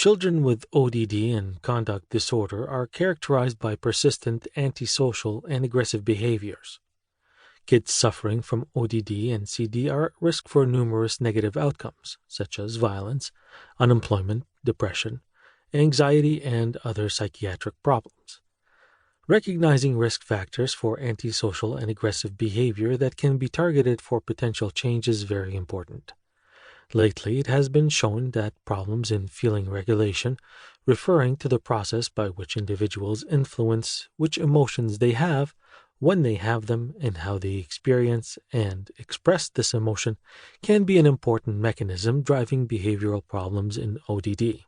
Children with ODD and conduct disorder are characterized by persistent antisocial and aggressive behaviors. Kids suffering from ODD and CD are at risk for numerous negative outcomes, such as violence, unemployment, depression, anxiety, and other psychiatric problems. Recognizing risk factors for antisocial and aggressive behavior that can be targeted for potential change is very important. Lately, it has been shown that problems in feeling regulation, referring to the process by which individuals influence which emotions they have, when they have them, and how they experience and express this emotion, can be an important mechanism driving behavioral problems in ODD.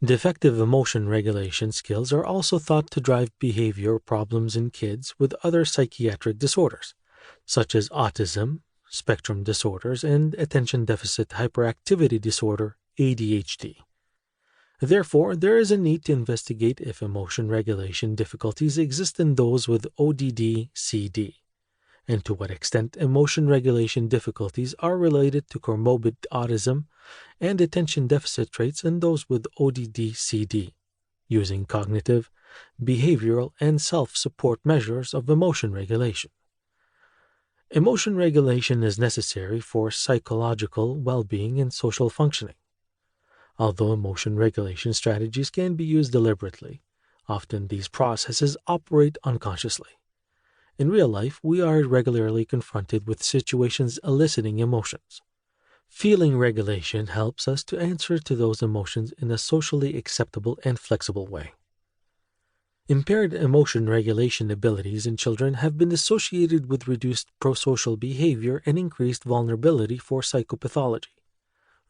Defective emotion regulation skills are also thought to drive behavior problems in kids with other psychiatric disorders, such as autism, spectrum disorders, and attention deficit hyperactivity disorder, ADHD. Therefore, there is a need to investigate if emotion regulation difficulties exist in those with ODD-CD, and to what extent emotion regulation difficulties are related to comorbid autism and attention deficit traits in those with ODD-CD, using cognitive, behavioral, and self-support measures of emotion regulation. Emotion regulation is necessary for psychological well-being and social functioning. Although emotion regulation strategies can be used deliberately, often these processes operate unconsciously. In real life, we are regularly confronted with situations eliciting emotions. Feeling regulation helps us to answer to those emotions in a socially acceptable and flexible way. Impaired emotion regulation abilities in children have been associated with reduced prosocial behavior and increased vulnerability for psychopathology.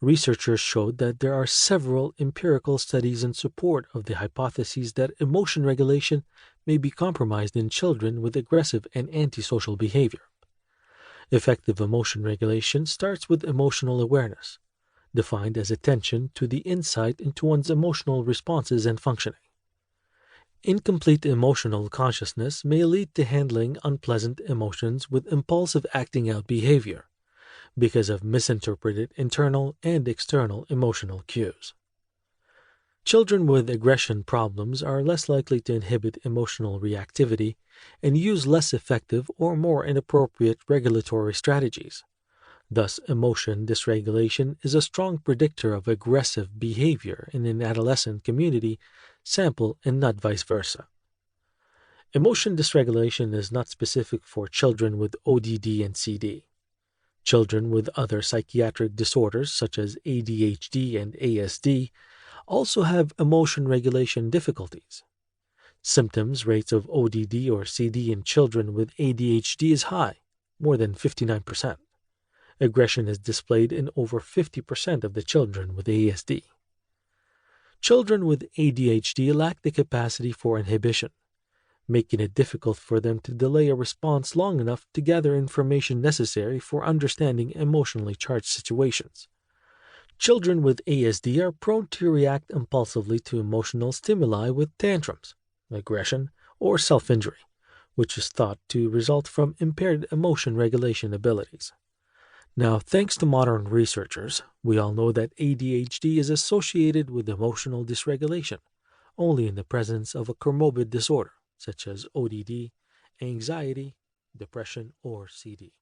Researchers showed that there are several empirical studies in support of the hypothesis that emotion regulation may be compromised in children with aggressive and antisocial behavior. Effective emotion regulation starts with emotional awareness, defined as attention to the insight into one's emotional responses and functioning. Incomplete emotional consciousness may lead to handling unpleasant emotions with impulsive acting out behavior because of misinterpreted internal and external emotional cues. Children with aggression problems are less likely to inhibit emotional reactivity and use less effective or more inappropriate regulatory strategies. Thus, emotion dysregulation is a strong predictor of aggressive behavior in an adolescent community sample and not vice versa. Emotion dysregulation is not specific for children with ODD and CD. Children with other psychiatric disorders such as ADHD and ASD also have emotion regulation difficulties. Symptoms rates of ODD or CD in children with ADHD is high, more than 59%. Aggression is displayed in over 50% of the children with ASD. Children with ADHD lack the capacity for inhibition, making it difficult for them to delay a response long enough to gather information necessary for understanding emotionally charged situations. Children with ASD are prone to react impulsively to emotional stimuli with tantrums, aggression, or self-injury, which is thought to result from impaired emotion regulation abilities. Now, thanks to modern researchers, we all know that ADHD is associated with emotional dysregulation, only in the presence of a comorbid disorder, such as ODD, anxiety, depression, or CD.